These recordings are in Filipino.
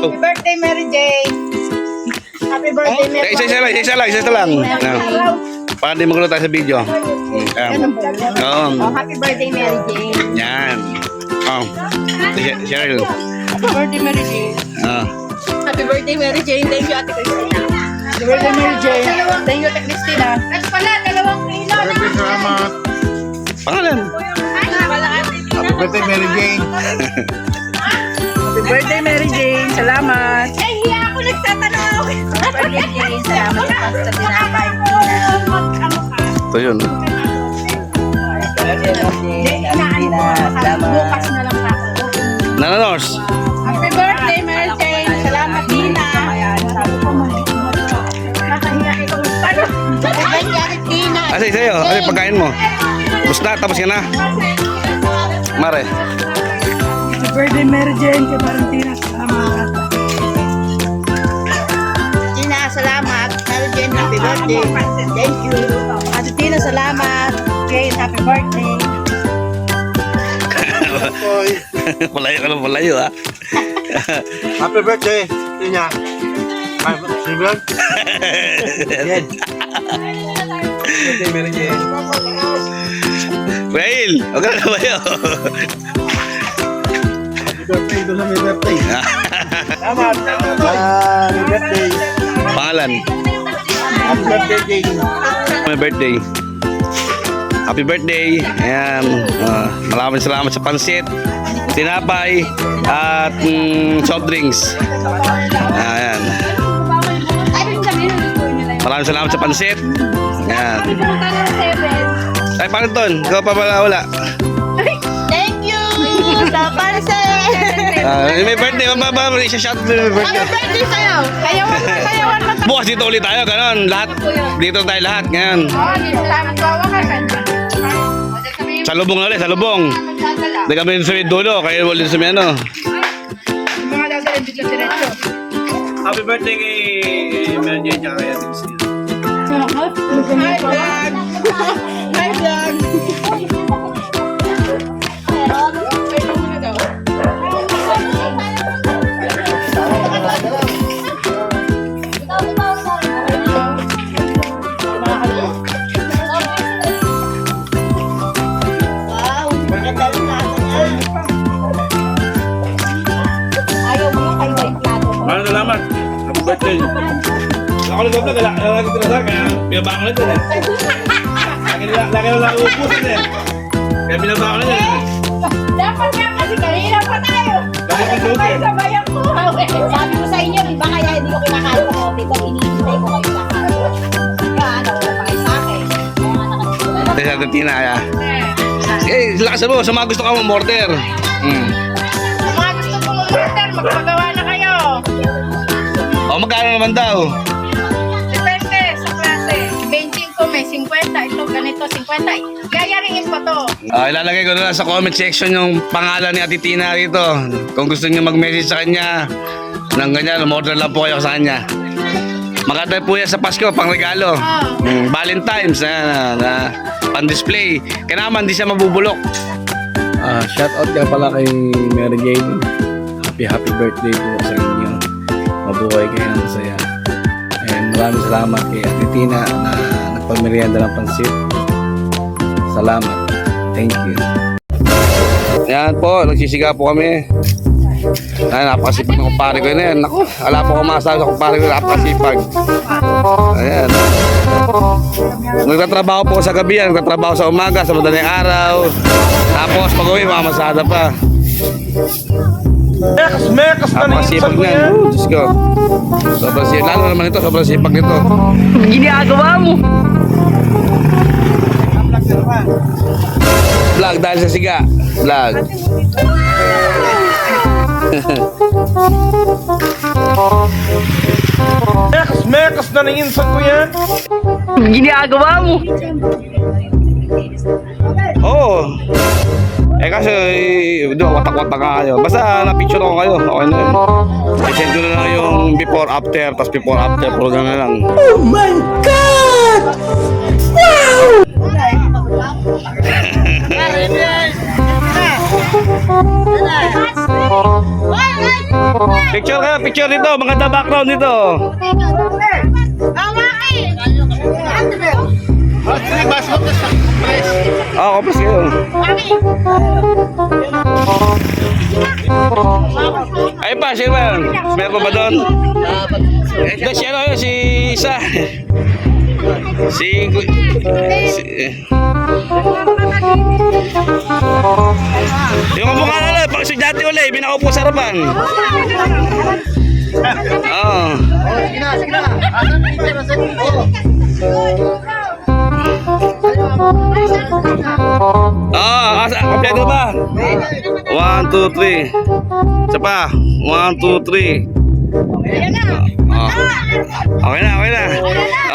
Happy birthday, Mary Jane. Happy birthday, Mary Jane. Isa lang. Para di magulo tayo sa video. Happy birthday, Mary Jane. Yan. Cheryl. Happy birthday, Mary Jane. Happy birthday, Mary Jane. Thank you, Ate Christina. Happy birthday, Mary Jane. Thank you, Ate Christina. At pala, 2 kilo. Salamat. Pangalan. Happy birthday, Mary Jane. Happy birthday, Mary Jane. Salamat. Ay, hiya ako nagtatanong ako. Happy birthday, Jane. Salamat sa pasta tinapay. Ito yun. Bukas na lang ako. Nananos. Happy birthday, Mary Jane. Salamat, Tina. Nakahiya ito. Ano? Happy birthday, Tina. Asa sa'yo? Ano yung pagkain mo? Tapos ka na. Mare. Happy birthday, Mary Jane. Kay Parang Tina, salamat. Tina, salamat. Mary Jane, happy birthday. Thank you. Ate Tina, salamat. Jane, happy birthday. Malayo ha. Happy birthday, Tina. Happy birthday, Mary Jane. Rail, huwag ka na kabayo. Happy birthday, doon sa may birthday. Salamat. Happy birthday. Pangalan. Happy birthday, Jane. My birthday. Happy birthday. Ayan. Maraming salamat sa pansit, tinapay, at soft drinks. Ayan. Maraming salamat sa pansit. Ayan. Ay, paano ton? Ikaw pa wala. Thank you sa pansit. May birthday. Isa-shout out may birthday. Happy birthday sa'yo. Kayawan mo. Bukas dito ulit tayo. Ganon. Lahat. Dito tayo lahat. Ngayon. Sa lubong na ulit. Sa lubong. Hindi kami sa dulo. Kaya ulit sa ano. Mga dadalhin dito diretso. Happy birthday kay Mary Jane tsaka kay Ate Christina. Hi, vlog. Hi, vlog. Maraming salamat. Happy birthday. Ako nag-vlog, lagi tinasak, kaya pinabangon na ito eh. Lagi na lang uubusin eh. Kaya pinabangon na ito eh. Dapat nga kasi kanina pa tayo. Bakit ang joke eh? Sabay ako. Sabi ko sa inyo, di ba kaya hindi ko kinakain sa kote pag iniintay ko kayo sa kain. Kaya wala pa kayo sa akin. Kaya nga nakasulat. Ito sa Tina. Eh, lakas mo. Sa mga gusto ka mo order. Kung mga gusto kong order, magpagawa na kayo. O, magkano naman daw? Depende sa klase. 20 ko may 50. Ito ganito 50. Yayaringin ko to. Ilalagay ko na lang sa comment section yung pangalan ni Ate Tina rito. Kung gusto niyo mag-message sa kanya ng ganyan, order lang po kayo sa kanya. Maganda po yan sa Pasko, pang regalo. Valentine's na pan-display. Kaya naman, di siya mabubulok. Shout out ka pala kay Mary Jane. Happy birthday po sa inyo. Mabuhay kayo ng masaya. And maraming salamat kay Ate Tina na nagpamerienda ng pansit. Salamat. Thank you. Yan po, nagsisiga po kami. Ay, napakasipag ng kumpare ko na yan. Naku, wala po akong masabi sa kumpare ko, napakasipag. Ayan. Nagtatrabaho po sa gabi yan, nagtatrabaho sa umaga, sa madaling araw. Tapos pag-uwi, mamasada pa. Mekas na Napakasipag na yan. Diyos ko. Sobrang sipag. Lalo naman ito, sobrang sipag nito. Ginagawa mo. Vlog dahil sa siga. Vlog. Mekas na ng insan ko yan. Ginagawa mo. Oo. Kasi, watak-watak kayo. Basta na-picture ko kayo. Okay na yun. I-send ko na lang yung before, after, tapos before, after. Puro na lang. Oh my God! Wow! Picture kayo, picture dito. Maganda background dito. Kompres kayo. Ay pa, sino ba yun? Meron pa ba doon? Si ano yun, si Isa. Yung mukha na lang, pag estudyante ulit, binakaupo sa harapan. Oo. Kompleto ba? 1, 2, 3. Isa pa. 1, 2, 3. Okay na.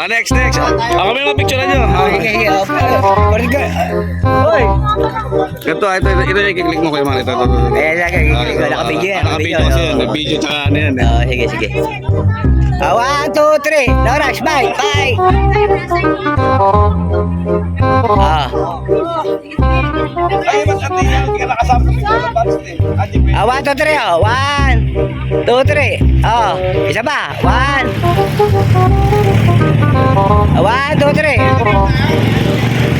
Next. Kami mga picture nyo. Ito yung kiklik mo kayo mga ito. Nakabidyo yan. Nakabidyo kasi yun. May video tsaka ano yan. Sige. 1, 2, 3. No rush, bye. 1, 2, 3. 1, 2, 3. Isa pa. 1, 2, 3.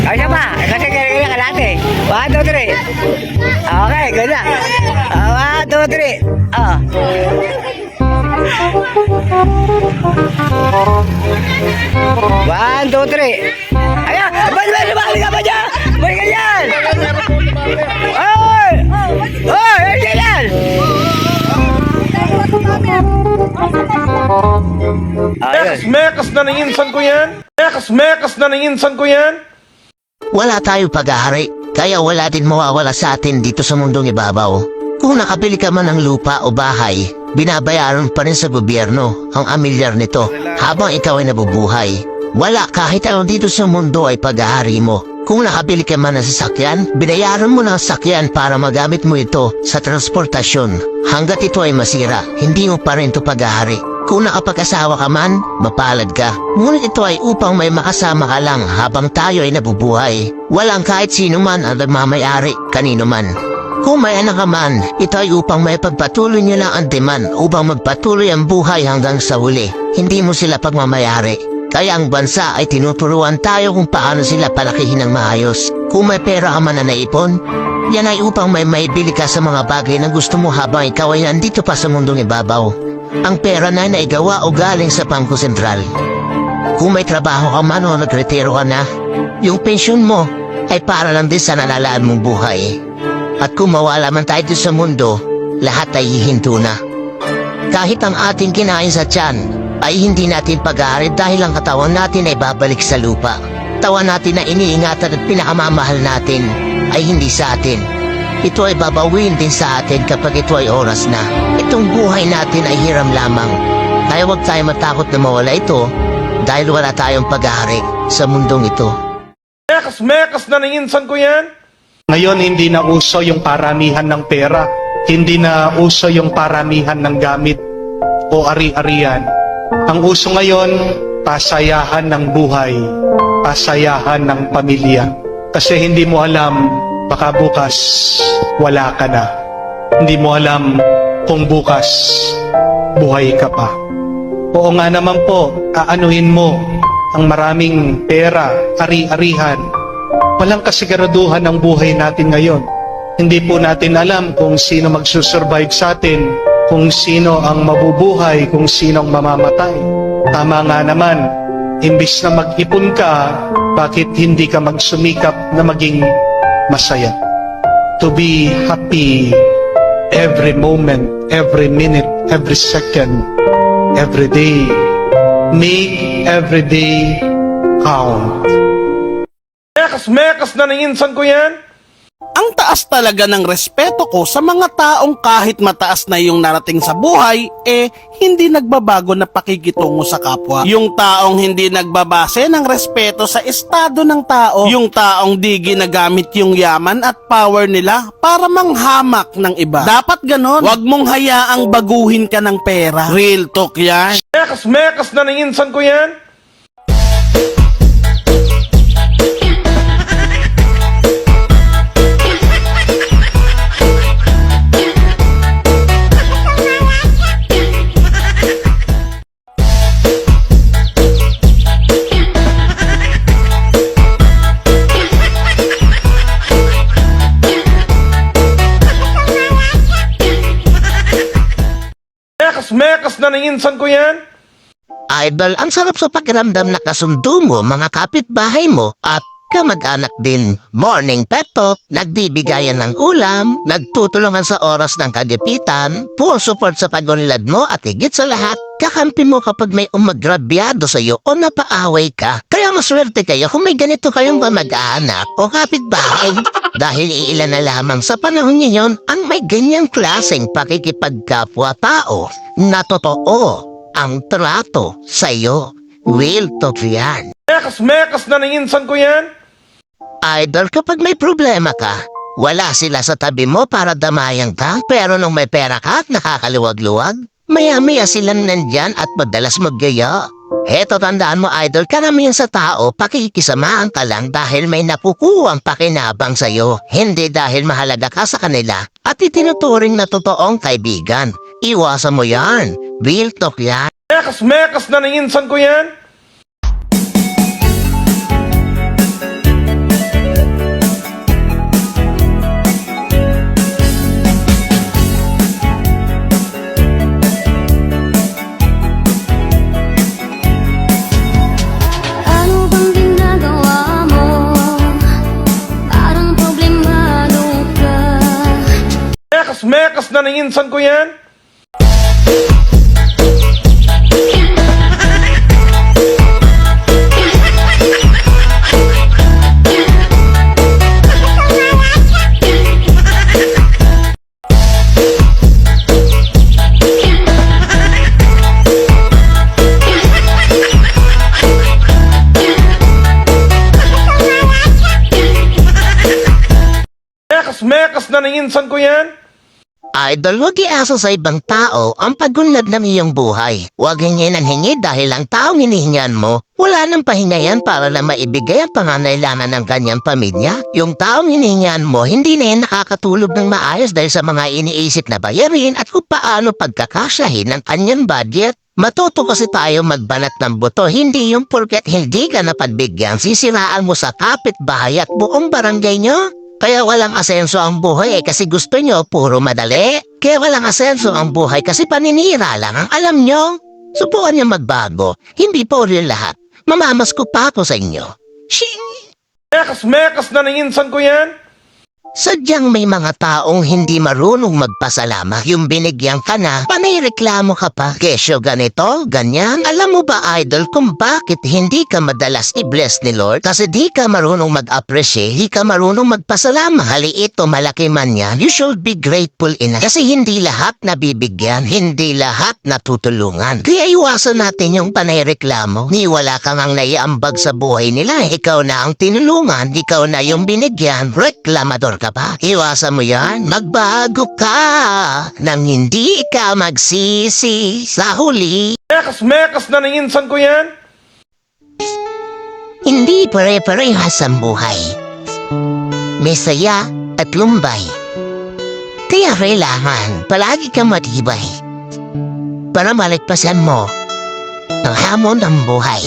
Isa pa. Kasi kaya kalate. 1, 2, 3. Okay, ganda. 1, 2, 3. 1, 2, 3. Ayan! Balik ka ba dyan? Balik ka dyan! Oy! Ayan yan! Mekas na nanginsan ko yan. Mekas na nanginsan ko yan. Wala tayo pag-ahari, kaya wala din mawawala sa atin dito sa mundong ibabaw. Kung nakabili ka man ng lupa o bahay, binabayaran pa rin sa gobyerno ang amilyar nito habang ikaw ay nabubuhay. Wala kahit ano dito sa mundo ay pag-ahari mo. Kung nakabili ka man ng sasakyan, binayaran mo ng sasakyan para magamit mo ito sa transportasyon. Hanggat ito ay masira, hindi mo pa rin ito pag-ahari. Kung nakapag-asawa ka man, mapalad ka. Ngunit ito ay upang may makasama ka lang habang tayo ay nabubuhay. Walang kahit sino man ang nagmamayari, kanino man. Kung may anak ka man, ito ay upang may pagpatuloy niyo lang ang demand upang magpatuloy ang buhay hanggang sa huli. Hindi mo sila pagmamayari. Kaya ang bansa ay tinuturuan tayo kung paano sila palakihin ng maayos. Kung may pera ka man na naipon, yan ay upang may maibili ka sa mga bagay na gusto mo habang ikaw ay nandito pa sa mundong ibabaw. Ang pera na naigawa o galing sa Bangko Sentral. Kung may trabaho ka man o nagretiro ka na, yung pensyon mo ay para lang din sa nalalaan mong buhay. At kung mawala man tayo sa mundo, lahat ay hihinto na. Kahit ang ating kinain sa tiyan, ay hindi natin pag-aarit dahil ang katawan natin ay babalik sa lupa. Tawan natin na iniingatan at pinakamamahal natin ay hindi sa atin. Ito ay babawin din sa atin kapag ito ay oras na. Itong buhay natin ay hiram lamang. Kaya huwag tayo matakot na mawala ito dahil wala tayong pag-aari sa mundong ito. Mekas na nanginsan ko yan. Ngayon, hindi na uso yung paramihan ng pera. Hindi na uso yung paramihan ng gamit o ari-arian. Ang uso ngayon, pasayahan ng buhay, pasayahan ng pamilya. Kasi hindi mo alam, baka bukas wala ka na. Hindi mo alam kung bukas buhay ka pa. Oo nga naman po, aanuhin mo ang maraming pera, ari-arihan. Walang kasiguraduhan ang buhay natin ngayon. Hindi po natin alam kung sino magsusurvive sa atin, kung sino ang mabubuhay, kung sino ang mamamatay. Tama nga naman, imbis na mag-ipon ka, bakit hindi ka magsumikap na maging masaya? To be happy every moment, every minute, every second, every day. Make every day count. Mekas na nanginsan ko yan. Ang taas talaga ng respeto ko sa mga taong kahit mataas na yung narating sa buhay, hindi nagbabago na pakikitungo sa kapwa. Yung taong hindi nagbabase ng respeto sa estado ng tao. Yung taong di ginagamit yung yaman at power nila para manghamak ng iba. Dapat ganon. Huwag mong hayaang baguhin ka ng pera. Real talk yan. Mekas na nanginsan ko yan. Mekas na insan ko yan. Idol, ang sarap sa pakiramdam na kasundo mo, mga kapitbahay mo at kamag-anak din. Morning pet talk, nagbibigayan ng ulam, nagtutulungan sa oras ng kagipitan, full support sa pagunlad mo at higit sa lahat, kakampi mo kapag may umagrabyado sa iyo o napaaway ka. Kaya maswerte kayo kung may ganito kayong kamag-anak o kapitbahay. Dahil iilan na lamang sa panahon ngayon ang may ganyang klaseng pakikipagkapwa-tao na totoo ang trato sa iyo. Real talk yan. Mekas na insan ko yan. Idol, kapag may problema ka, wala sila sa tabi mo para damayan ka, pero nung may pera ka at nakakaluwag-luwag, maya-maya silang nandyan at madalas maggaya. Heto, tandaan mo, Idol, karamihan sa tao, pakikisamaan ka lang dahil may napukuwang pakinabang sa'yo, hindi dahil mahalaga ka sa kanila at itinuturing na totoong kaibigan. Iwasan mo yan. Real talk yan. Mekas na insan ko yan. Ano bang ginagawa mo? Parang problemado ka. Mekas na insan ko yan. Mekas na insan ko yan. Idol, huwag iasa sa ibang tao ang pagunlad ng iyong buhay. Huwag hingin ang hingi dahil ang taong hinihingan mo, wala nang pahingayan para na maibigay ang pangangailangan ng kanyang pamilya. Yung taong hinihingan mo, hindi na yan nakakatulog ng maayos dahil sa mga iniisip na bayarin at kung paano pagkakasyahin ng kanyang budget. Matuto kasi tayo magbanat ng buto, hindi yung porket hindi ka napagbigyan, sisiraan mo sa kapitbahay at buong barangay nyo. Kaya walang asenso ang buhay kasi gusto nyo puro madali. Kaya walang asenso ang buhay kasi paninira lang ang alam nyo. Subukan nyo magbago. Hindi po rin lahat. Mamamasko pa ako sa inyo. Shing! Mekas na insan ko yan. Sadyang may mga taong hindi marunong magpasalamat. Yung binigyan ka na, panayreklamo ka pa. Kesyo ganito, ganyan. Alam mo ba, Idol, kung bakit hindi ka madalas i-bless ni Lord? Kasi di ka marunong mag-appreciate, di ka marunong magpasalamat. Maliit o malaki man yan, you should be grateful enough. Kasi hindi lahat nabibigyan, hindi lahat natutulungan. Kaya iwasan natin yung panayreklamo. Ni wala kang ang naiambag sa buhay nila. Ikaw na ang tinulungan, ikaw na yung binigyan, reklamador ka ba? Iwasan mo yan. Magbago ka nang hindi ka magsisi sa huli. Mekas na insan ko yan. Hindi pare-parehas ang buhay. May saya at lumbay. Kaya kailangan palagi kang matibay para maligpasan mo ang hamon ng buhay.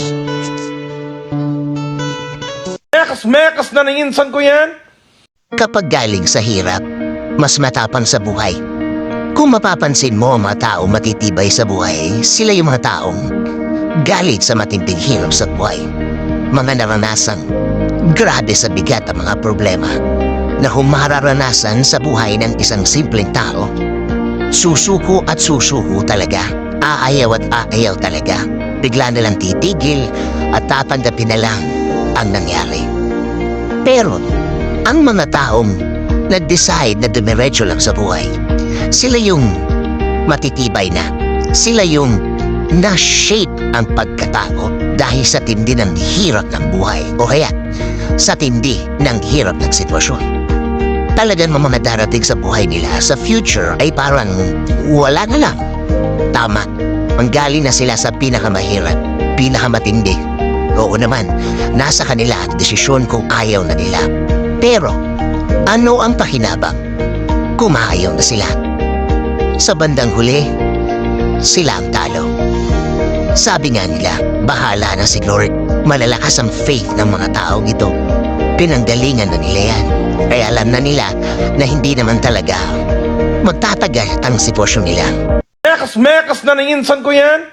Mekas na insan ko yan. Kapag galing sa hirap, mas matapang sa buhay. Kung mapapansin mo ang mga taong matitibay sa buhay, sila yung mga taong galit sa matinding hirap sa buhay. Mga naranasan, grabe sa bigat ang mga problema na humararanasan sa buhay ng isang simpleng tao. Susuko at susuko talaga. Aayaw at aayaw talaga. Bigla nalang titigil at tatanggapin na lang ang nangyari. Pero, ang mga taong nag-decide na dumiretso lang sa buhay, sila yung matitibay na. Sila yung na-shape ang pagkatao dahil sa tindi ng hirap ng buhay o kaya sa tindi ng hirap ng sitwasyon. Talagang mga darating sa buhay nila sa future ay parang wala na lang. Tama, manggaling na sila sa pinakamahirap, pinakamatindi. Oo naman, nasa kanila ang desisyon kung ayaw na nila. Pero, ano ang pakinabang? Kumahayaw na sila. Sa bandang huli, sila ang talo. Sabi nga nila, bahala na si Lord. Malalakas ang faith ng mga taong ito. Pinanggalingan na nila yan. Kaya alam na nila na hindi naman talaga magtatagal ang sitwasyon nila. mekas-mekas na insan ko yan.